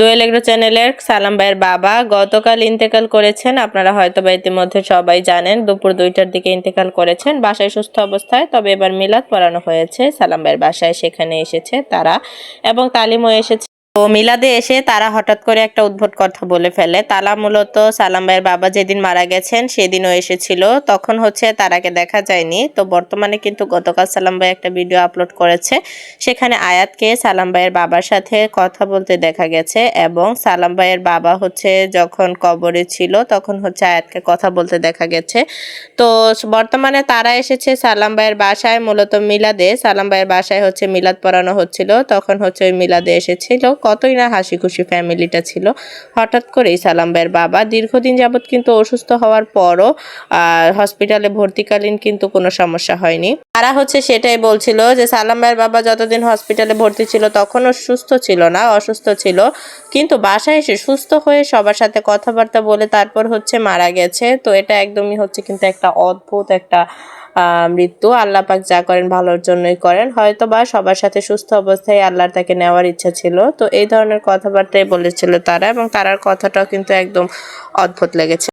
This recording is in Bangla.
দোয়েল এগ্রো চ্যানেলের সালাম ভাইয়ের বাবা গতকাল ইন্তেকাল করেছেন। আপনারা হয়তো বা ইতিমধ্যে সবাই জানেন, দুপুর 2টার দিকে ইন্তেকাল করেছেন বাসায় সুস্থ অবস্থায়। তবে এবার মিলাদ পড়ানো হয়েছে সালাম ভাইয়ের বাসায়, সেখানে এসেছে তারা এবং তালিমও এসেছে। তো মিলাদে এসে তারা হঠাৎ করে একটা উদ্ভট কথা বলে ফেলে। তালা মূলত সালাম ভাইয়ের বাবা যেদিন মারা গেছেন সেদিনও এসেছিল, তখন তারাকে দেখা যায়নি। তো বর্তমানে কিন্তু গতকাল সালাম ভাই একটা ভিডিও আপলোড করেছে, সেখানে আয়াতকে সালাম ভাইয়ের বাবার সাথে কথা বলতে দেখা গেছে এবং সালাম ভাইয়ের বাবা যখন কবরে ছিল তখন আয়াতকে কথা বলতে দেখা গেছে। তো বর্তমানে তারা এসেছে সালাম ভাইয়ের বাসায়, মূলত মিলাদে সালাম ভাইয়ের বাসায় মিলাদ পড়ানো হচ্ছিল, তখন ওই মিলাদে এসেছিল। কতই না হাসি খুশি ফ্যামিলিটা ছিল। হঠাৎ করেই সালাম ভাইয়ের বাবা দীর্ঘদিন যাবৎ কিন্তু অসুস্থ হওয়ার পরও হসপিটালে ভর্তিকালীন কিন্তু কোনো সমস্যা হয়নি। তারা সেটাই বলছিল যে সালাম ভাইয়ের বাবা যতদিন হসপিটালে ভর্তি ছিল তখনও সুস্থ ছিল না, অসুস্থ ছিল, কিন্তু বাসায় এসে সুস্থ হয়ে সবার সাথে কথাবার্তা বলে তারপর মারা গেছে। তো এটা একদমই কিন্তু একটা অদ্ভুত একটা মৃত্যু। আল্লাহ পাক যা করেন ভালোর জন্যই করেন, হয়তো বা সবার সাথে সুস্থ অবস্থায় আল্লাহর তাকে নেওয়ার ইচ্ছা ছিল। তো এই ধরনের কথাবার্তাই বলেছিল তারা, এবং তারার কথাটাও কিন্তু একদম অদ্ভুত লেগেছে।